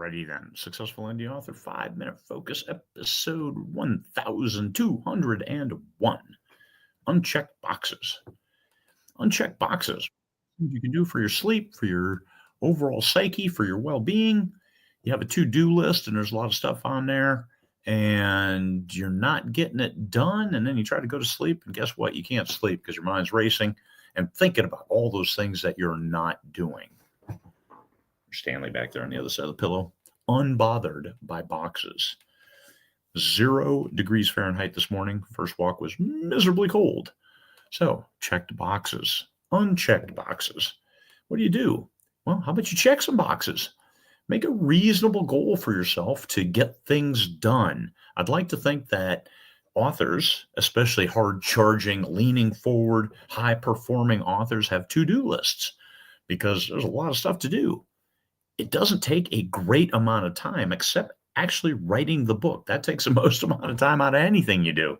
Alrighty then. Successful Indie Author 5-Minute Focus, episode 1201. Unchecked Boxes. Unchecked boxes. You can do for your sleep, for your overall psyche, for your well-being. You have a to-do list and there's a lot of stuff on there and you're not getting it done. And then you try to go to sleep and guess what? You can't sleep because your mind's racing and thinking about all those things that you're not doing. Stanley back there on the other side of the pillow, unbothered by boxes. 0 degrees Fahrenheit this morning. First walk was miserably cold. So checked boxes, unchecked boxes. What do? Well, how about you check some boxes? Make a reasonable goal for yourself to get things done. I'd like to think that authors, especially hard-charging, leaning forward, high-performing authors, have to-do lists because there's a lot of stuff to do. It doesn't take a great amount of time except actually writing the book. That takes the most amount of time out of anything you do.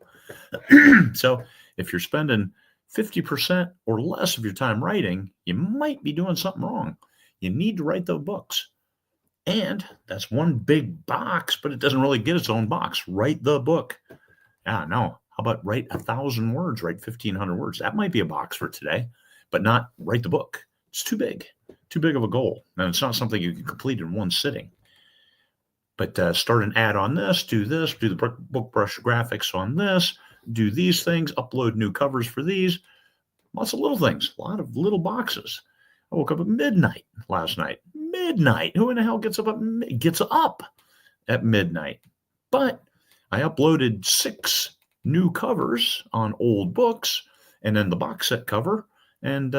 So if you're spending 50% or less of your time writing, you might be doing something wrong. You need to write those books. And that's one big box, but it doesn't really get its own box. Write the book. No. How about write 1,000 words, write 1,500 words? That might be a box for today, but not write the book. It's too big of a goal. And it's not something you can complete in one sitting. But start an ad on this, do the book brush graphics on this, do these things, upload new covers for these. Lots of little things, a lot of little boxes. I woke up at midnight last night. Midnight. Who in the hell gets up at midnight? But I uploaded 6 new covers on old books and then the box set cover and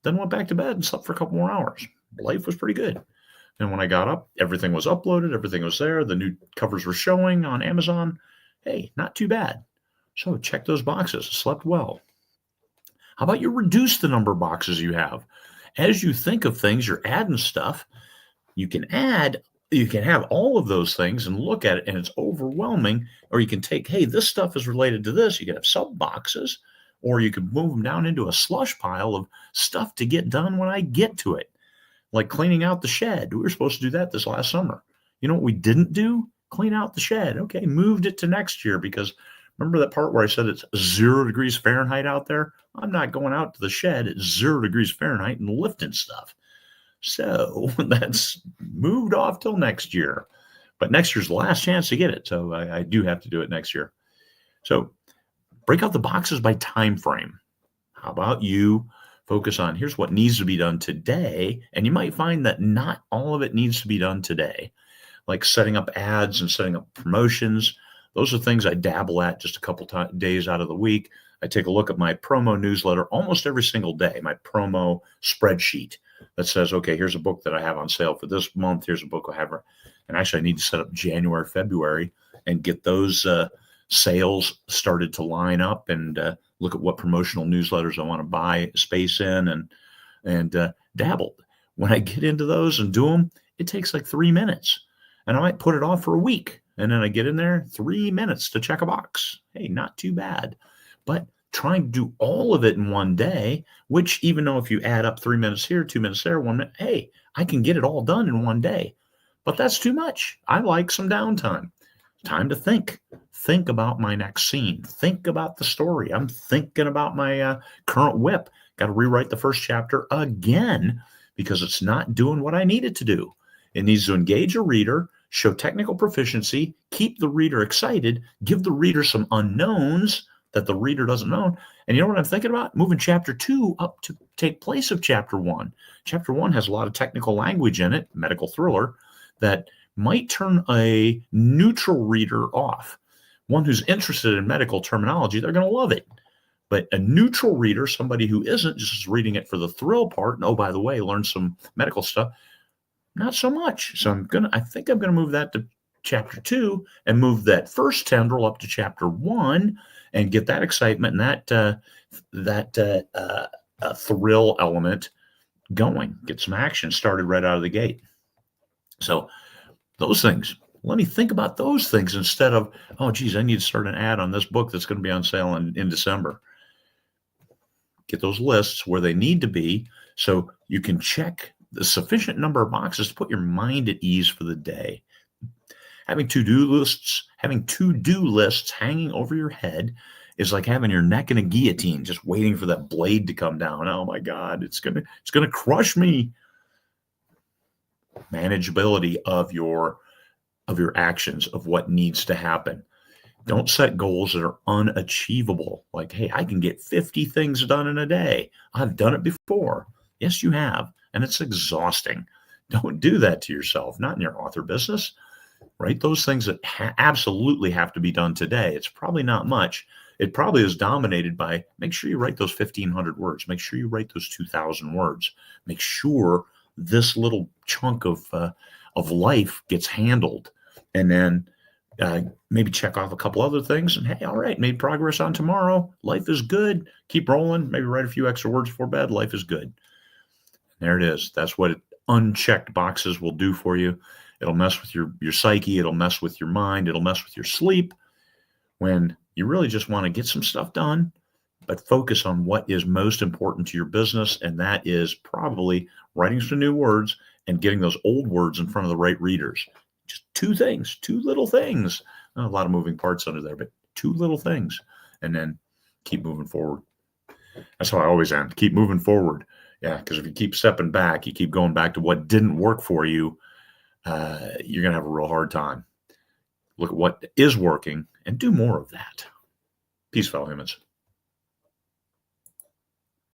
then went back to bed and slept for a couple more hours. Life was pretty good. And when I got up, everything was uploaded. Everything was there. The new covers were showing on Amazon. Hey, not too bad. So check those boxes. Slept well. How about you reduce the number of boxes you have? As you think of things, you're adding stuff. You can have all of those things and look at it and it's overwhelming. Or you can take, hey, this stuff is related to this. You can have sub boxes. Or you could move them down into a slush pile of stuff to get done when I get to it. Like cleaning out the shed. We were supposed to do that this last summer. You know what we didn't do? Clean out the shed. Okay, moved it to next year because remember that part where I said it's 0 degrees Fahrenheit out there? I'm not going out to the shed at 0 degrees Fahrenheit and lifting stuff. So that's moved off till next year. But next year's the last chance to get it. So I do have to do it next year. So break out the boxes by time frame. How about you focus on here's what needs to be done today, and you might find that not all of it needs to be done today, like setting up ads and setting up promotions. Those are things I dabble at just a couple days out of the week. I take a look at my promo newsletter almost every single day, my promo spreadsheet that says, okay, here's a book that I have on sale for this month. Here's a book I have. And actually, I need to set up January, February and get those sales started to line up and look at what promotional newsletters I want to buy space in and dabble. When I get into those and do them, it takes like 3 minutes and I might put it off for a week. And then I get in there 3 minutes to check a box. Hey, not too bad. But trying to do all of it in one day, which even though if you add up 3 minutes here, 2 minutes there, 1 minute, hey, I can get it all done in one day. But that's too much. I like some downtime. Time to think. Think about my next scene. Think about the story. I'm thinking about my current whip. Got to rewrite the first chapter again because it's not doing what I need it to do. It needs to engage a reader, show technical proficiency, keep the reader excited, give the reader some unknowns that the reader doesn't know. And you know what I'm thinking about? Moving chapter 2 up to take place of chapter 1. Chapter 1 has a lot of technical language in it, medical thriller, that might turn a neutral reader off. One who's interested in medical terminology, they're going to love it. But a neutral reader, somebody who isn't just reading it for the thrill part, and oh, by the way, learn some medical stuff, not so much. So I think I'm going to move that to chapter 2 and move that first tendril up to chapter 1 and get that excitement and that thrill element going. Get some action started right out of the gate. So those things, let me think about those things instead of, oh, geez, I need to start an ad on this book that's going to be on sale in December. Get those lists where they need to be so you can check the sufficient number of boxes to put your mind at ease for the day. Having to-do lists hanging over your head is like having your neck in a guillotine, just waiting for that blade to come down. Oh my God, it's gonna crush me. Manageability of your actions, of what needs to happen. Don't set goals that are unachievable. Like, hey, I can get 50 things done in a day. I've done it before. Yes, you have. And it's exhausting. Don't do that to yourself, not in your author business. Write those things that absolutely have to be done today. It's probably not much. It probably is dominated by, make sure you write those 1,500 words. Make sure you write those 2,000 words. Make sure this little chunk of life gets handled. And then maybe check off a couple other things and, hey, all right, made progress on tomorrow. Life is good. Keep rolling. Maybe write a few extra words before bed. Life is good. There it is. That's what unchecked boxes will do for you. It'll mess with your psyche. It'll mess with your mind. It'll mess with your sleep when you really just want to get some stuff done, but focus on what is most important to your business. And that is probably writing some new words and getting those old words in front of the right readers. Just two little things. Not a lot of moving parts under there, but two little things. And then keep moving forward. That's how I always end. Keep moving forward. Yeah, because if you keep stepping back, you keep going back to what didn't work for you, you're going to have a real hard time. Look at what is working and do more of that. Peace, fellow humans.